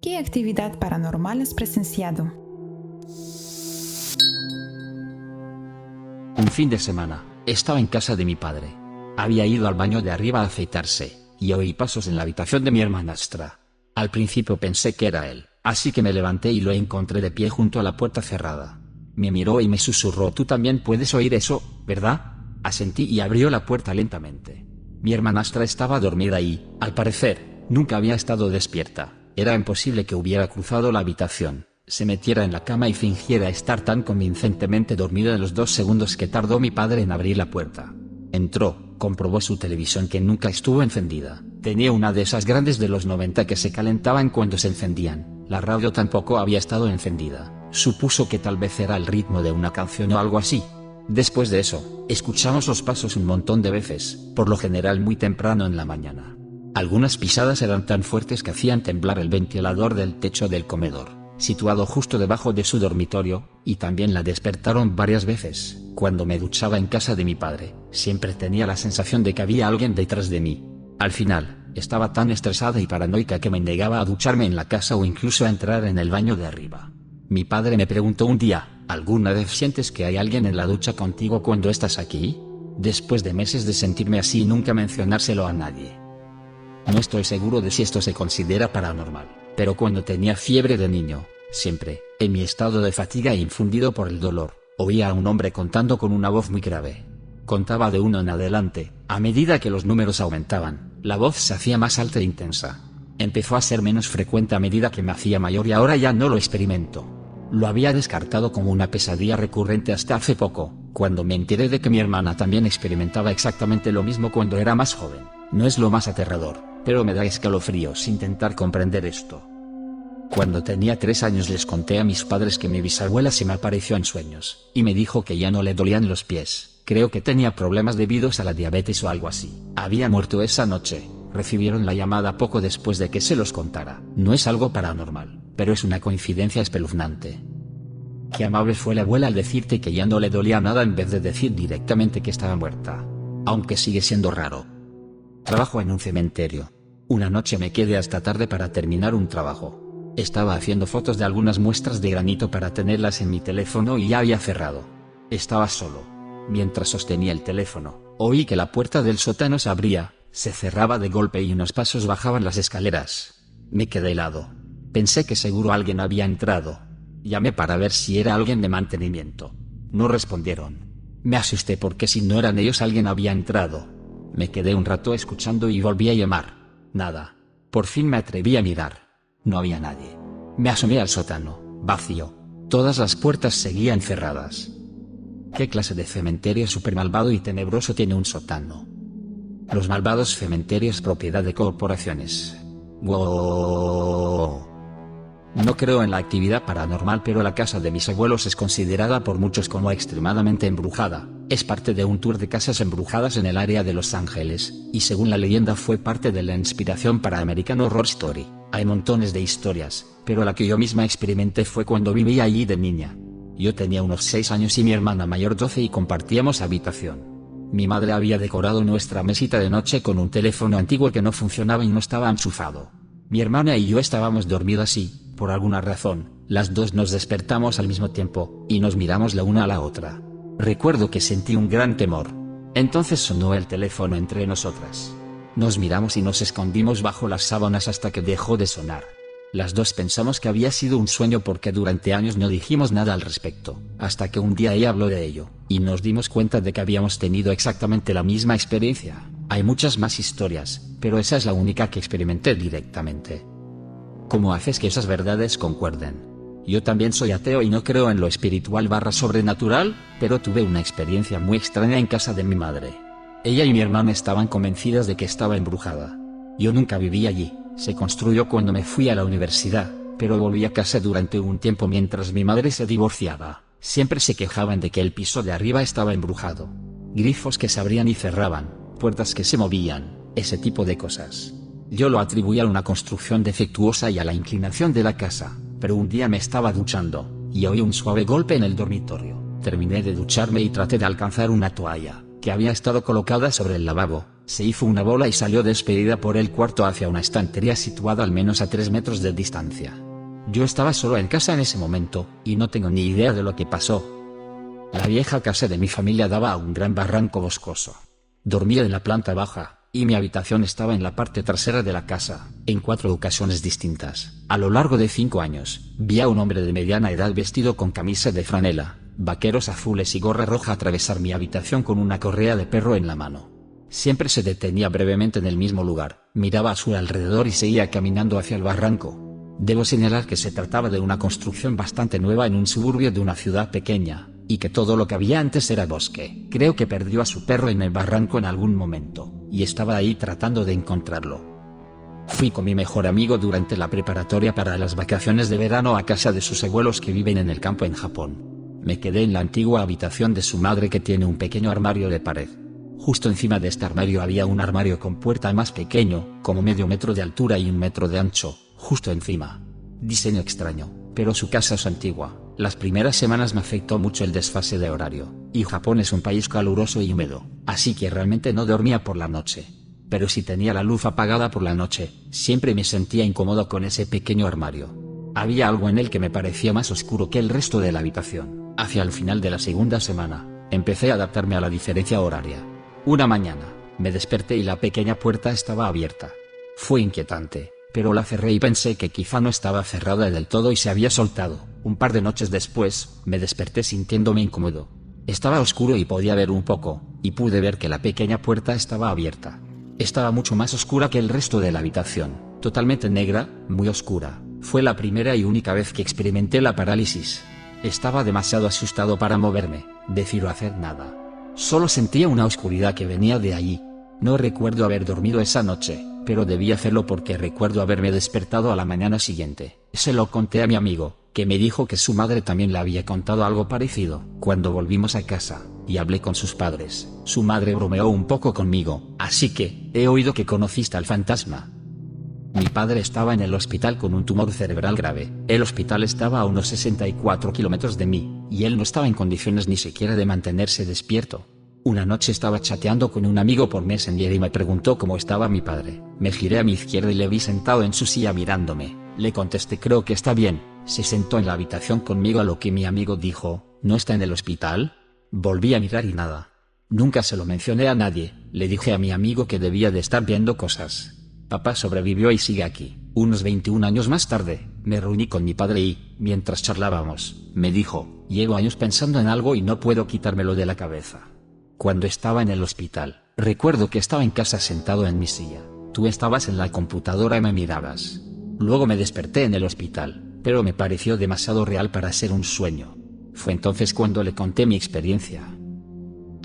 ¿Qué actividad paranormal has presenciado? Un fin de semana, estaba en casa de mi padre. Había ido al baño de arriba a afeitarse, y oí pasos en la habitación de mi hermanastra. Al principio pensé que era él, así que me levanté y lo encontré de pie junto a la puerta cerrada. Me miró y me susurró: «Tú también puedes oír eso, ¿verdad?». Asentí y abrió la puerta lentamente. Mi hermanastra estaba dormida y, al parecer, nunca había estado despierta. Era imposible que hubiera cruzado la habitación, se metiera en la cama y fingiera estar tan convincentemente dormida en los 2 segundos que tardó mi padre en abrir la puerta. Entró, comprobó su televisión, que nunca estuvo encendida. Tenía una de esas grandes de los 90 que se calentaban cuando se encendían. La radio tampoco había estado encendida. Supuso que tal vez era el ritmo de una canción o algo así. Después de eso, escuchamos los pasos un montón de veces, por lo general muy temprano en la mañana. Algunas pisadas eran tan fuertes que hacían temblar el ventilador del techo del comedor, situado justo debajo de su dormitorio, y también la despertaron varias veces. Cuando me duchaba en casa de mi padre, siempre tenía la sensación de que había alguien detrás de mí. Al final, estaba tan estresada y paranoica que me negaba a ducharme en la casa o incluso a entrar en el baño de arriba. Mi padre me preguntó un día: ¿alguna vez sientes que hay alguien en la ducha contigo cuando estás aquí? Después de meses de sentirme así y nunca mencionárselo a nadie. No estoy seguro de si esto se considera paranormal, pero cuando tenía fiebre de niño, siempre, en mi estado de fatiga e infundido por el dolor, oía a un hombre contando con una voz muy grave. Contaba de 1 en adelante. A medida que los números aumentaban, la voz se hacía más alta e intensa. Empezó a ser menos frecuente a medida que me hacía mayor y ahora ya no lo experimento. Lo había descartado como una pesadilla recurrente hasta hace poco, cuando me enteré de que mi hermana también experimentaba exactamente lo mismo cuando era más joven. No es lo más aterrador, pero me da escalofríos intentar comprender esto. Cuando tenía 3 años les conté a mis padres que mi bisabuela se me apareció en sueños, y me dijo que ya no le dolían los pies. Creo que tenía problemas debidos a la diabetes o algo así. Había muerto esa noche. Recibieron la llamada poco después de que se los contara. No es algo paranormal, pero es una coincidencia espeluznante. Qué amable fue la abuela al decirte que ya no le dolía nada en vez de decir directamente que estaba muerta. Aunque sigue siendo raro. Trabajo en un cementerio. Una noche me quedé hasta tarde para terminar un trabajo. Estaba haciendo fotos de algunas muestras de granito para tenerlas en mi teléfono y ya había cerrado. Estaba solo. Mientras sostenía el teléfono, oí que la puerta del sótano se abría, se cerraba de golpe y unos pasos bajaban las escaleras. Me quedé helado. Pensé que seguro alguien había entrado. Llamé para ver si era alguien de mantenimiento. No respondieron. Me asusté porque si no eran ellos alguien había entrado. Me quedé un rato escuchando y volví a llamar. Nada. Por fin me atreví a mirar. No había nadie. Me asomé al sótano. Vacío. Todas las puertas seguían cerradas. ¿Qué clase de cementerio súper malvado y tenebroso tiene un sótano? Los malvados cementerios propiedad de corporaciones. ¡Wow! No creo en la actividad paranormal, pero la casa de mis abuelos es considerada por muchos como extremadamente embrujada. Es parte de un tour de casas embrujadas en el área de Los Ángeles, y según la leyenda fue parte de la inspiración para American Horror Story. Hay montones de historias, pero la que yo misma experimenté fue cuando vivía allí de niña. Yo tenía unos 6 años y mi hermana mayor 12 y compartíamos habitación. Mi madre había decorado nuestra mesita de noche con un teléfono antiguo que no funcionaba y no estaba enchufado. Mi hermana y yo estábamos dormidas y, por alguna razón, las dos nos despertamos al mismo tiempo, y nos miramos la una a la otra. Recuerdo que sentí un gran temor. Entonces sonó el teléfono entre nosotras. Nos miramos y nos escondimos bajo las sábanas hasta que dejó de sonar. Las dos pensamos que había sido un sueño porque durante años no dijimos nada al respecto, hasta que un día ella habló de ello, y nos dimos cuenta de que habíamos tenido exactamente la misma experiencia. Hay muchas más historias, pero esa es la única que experimenté directamente. ¿Cómo haces que esas verdades concuerden? Yo también soy ateo y no creo en lo espiritual / sobrenatural, pero tuve una experiencia muy extraña en casa de mi madre. Ella y mi hermana estaban convencidas de que estaba embrujada. Yo nunca viví allí. Se construyó cuando me fui a la universidad, pero volví a casa durante un tiempo mientras mi madre se divorciaba. Siempre se quejaban de que el piso de arriba estaba embrujado. Grifos que se abrían y cerraban, puertas que se movían, ese tipo de cosas. Yo lo atribuía a una construcción defectuosa y a la inclinación de la casa, pero un día me estaba duchando, y oí un suave golpe en el dormitorio. Terminé de ducharme y traté de alcanzar una toalla, que había estado colocada sobre el lavabo, se hizo una bola y salió despedida por el cuarto hacia una estantería situada al menos a 3 metros de distancia. Yo estaba solo en casa en ese momento, y no tengo ni idea de lo que pasó. La vieja casa de mi familia daba a un gran barranco boscoso. Dormía en la planta baja, y mi habitación estaba en la parte trasera de la casa. En 4 ocasiones distintas, a lo largo de 5 años, vi a un hombre de mediana edad vestido con camisa de franela, vaqueros azules y gorra roja atravesar mi habitación con una correa de perro en la mano. Siempre se detenía brevemente en el mismo lugar, miraba a su alrededor y seguía caminando hacia el barranco. Debo señalar que se trataba de una construcción bastante nueva en un suburbio de una ciudad pequeña, y que todo lo que había antes era bosque. Creo que perdió a su perro en el barranco en algún momento, y estaba ahí tratando de encontrarlo. Fui con mi mejor amigo durante la preparatoria para las vacaciones de verano a casa de sus abuelos que viven en el campo en Japón. Me quedé en la antigua habitación de su madre que tiene un pequeño armario de pared. Justo encima de este armario había un armario con puerta más pequeño, como medio metro de altura y 1 metro de ancho, justo encima. Diseño extraño, pero su casa es antigua. Las primeras semanas me afectó mucho el desfase de horario, y Japón es un país caluroso y húmedo, así que realmente no dormía por la noche. Pero si tenía la luz apagada por la noche, siempre me sentía incómodo con ese pequeño armario. Había algo en él que me parecía más oscuro que el resto de la habitación. Hacia el final de la segunda semana, empecé a adaptarme a la diferencia horaria. Una mañana, me desperté y la pequeña puerta estaba abierta. Fue inquietante, pero la cerré y pensé que quizá no estaba cerrada del todo y se había soltado. Un par de noches después, me desperté sintiéndome incómodo. Estaba oscuro y podía ver un poco, y pude ver que la pequeña puerta estaba abierta. Estaba mucho más oscura que el resto de la habitación, totalmente negra, muy oscura. Fue la primera y única vez que experimenté la parálisis. Estaba demasiado asustado para moverme, decir o hacer nada. Solo sentía una oscuridad que venía de allí. No recuerdo haber dormido esa noche, pero debí hacerlo porque recuerdo haberme despertado a la mañana siguiente. Se lo conté a mi amigo, que me dijo que su madre también le había contado algo parecido. Cuando volvimos a casa, y hablé con sus padres, su madre bromeó un poco conmigo, así que, he oído que conociste al fantasma. Mi padre estaba en el hospital con un tumor cerebral grave. El hospital estaba a unos 64 kilómetros de mí, y él no estaba en condiciones ni siquiera de mantenerse despierto. Una noche estaba chateando con un amigo por Messenger y me preguntó cómo estaba mi padre. Me giré a mi izquierda y le vi sentado en su silla mirándome. Le contesté creo que está bien. Se sentó en la habitación conmigo a lo que mi amigo dijo, ¿no está en el hospital? Volví a mirar y nada. Nunca se lo mencioné a nadie. Le dije a mi amigo que debía de estar viendo cosas. Papá sobrevivió y sigue aquí. Unos 21 años más tarde, me reuní con mi padre y, mientras charlábamos, me dijo, llevo años pensando en algo y no puedo quitármelo de la cabeza. Cuando estaba en el hospital, recuerdo que estaba en casa sentado en mi silla. Tú estabas en la computadora y me mirabas. Luego me desperté en el hospital, pero me pareció demasiado real para ser un sueño. Fue entonces cuando le conté mi experiencia.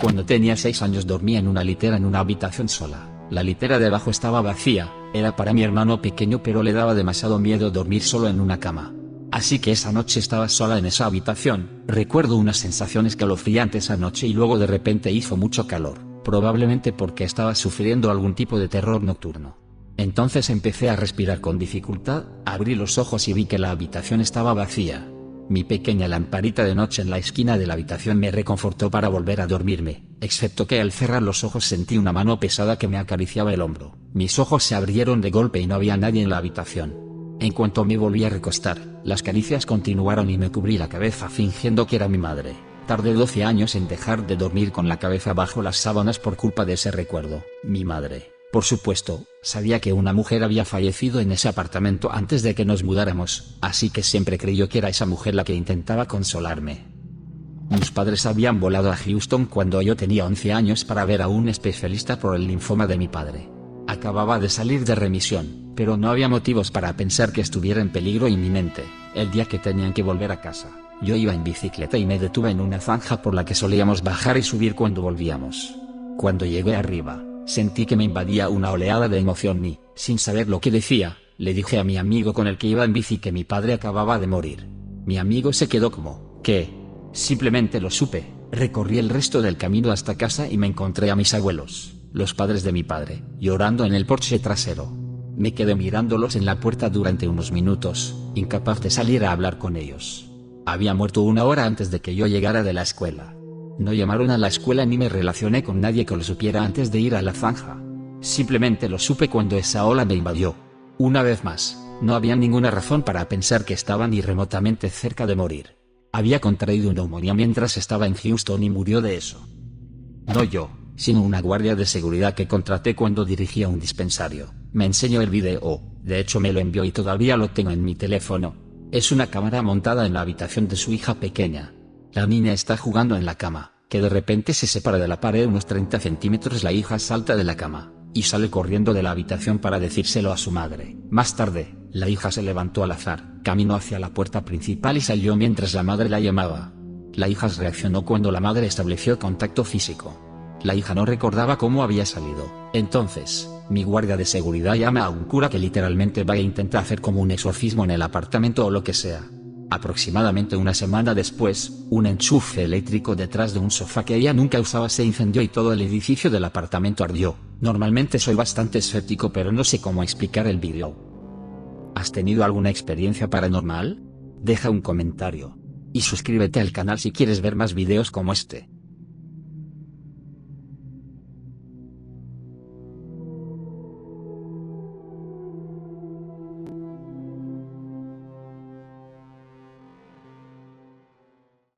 Cuando tenía 6 años dormía en una litera en una habitación sola. La litera de abajo estaba vacía, era para mi hermano pequeño pero le daba demasiado miedo dormir solo en una cama. Así que esa noche estaba sola en esa habitación. Recuerdo unas sensaciones escalofriantes esa noche y luego de repente hizo mucho calor, probablemente porque estaba sufriendo algún tipo de terror nocturno. Entonces empecé a respirar con dificultad, abrí los ojos y vi que la habitación estaba vacía. Mi pequeña lamparita de noche en la esquina de la habitación me reconfortó para volver a dormirme, excepto que al cerrar los ojos sentí una mano pesada que me acariciaba el hombro. Mis ojos se abrieron de golpe y no había nadie en la habitación. En cuanto me volví a recostar, las caricias continuaron y me cubrí la cabeza fingiendo que era mi madre. Tardé 12 años en dejar de dormir con la cabeza bajo las sábanas por culpa de ese recuerdo. Mi madre. Por supuesto, sabía que una mujer había fallecido en ese apartamento antes de que nos mudáramos, así que siempre creyó que era esa mujer la que intentaba consolarme. Mis padres habían volado a Houston cuando yo tenía 11 años para ver a un especialista por el linfoma de mi padre. Acababa de salir de remisión, pero no había motivos para pensar que estuviera en peligro inminente. El día que tenían que volver a casa, yo iba en bicicleta y me detuve en una zanja por la que solíamos bajar y subir cuando volvíamos. Cuando llegué arriba, sentí que me invadía una oleada de emoción y, sin saber lo que decía, le dije a mi amigo con el que iba en bici que mi padre acababa de morir. Mi amigo se quedó como, ¿qué? Simplemente lo supe. Recorrí el resto del camino hasta casa y me encontré a mis abuelos, los padres de mi padre, llorando en el porche trasero. Me quedé mirándolos en la puerta durante unos minutos, incapaz de salir a hablar con ellos. Había muerto 1 hora antes de que yo llegara de la escuela. No llamaron a la escuela ni me relacioné con nadie que lo supiera antes de ir a la zanja. Simplemente lo supe cuando esa ola me invadió. Una vez más, no había ninguna razón para pensar que estaba ni remotamente cerca de morir. Había contraído neumonía mientras estaba en Houston y murió de eso. No yo, sino una guardia de seguridad que contraté cuando dirigía un dispensario. Me enseñó el video, de hecho me lo envió y todavía lo tengo en mi teléfono. Es una cámara montada en la habitación de su hija pequeña. La niña está jugando en la cama, que de repente se separa de la pared unos 30 centímetros. La hija salta de la cama y sale corriendo de la habitación para decírselo a su madre. Más tarde, la hija se levantó al azar, caminó hacia la puerta principal y salió mientras la madre la llamaba. La hija reaccionó cuando la madre estableció contacto físico. La hija no recordaba cómo había salido. Entonces, mi guardia de seguridad llama a un cura que literalmente va e intenta hacer como un exorcismo en el apartamento o lo que sea. Aproximadamente una semana después, un enchufe eléctrico detrás de un sofá que ella nunca usaba se incendió y todo el edificio del apartamento ardió. Normalmente soy bastante escéptico, pero no sé cómo explicar el vídeo. ¿Has tenido alguna experiencia paranormal? Deja un comentario. Y suscríbete al canal si quieres ver más videos como este.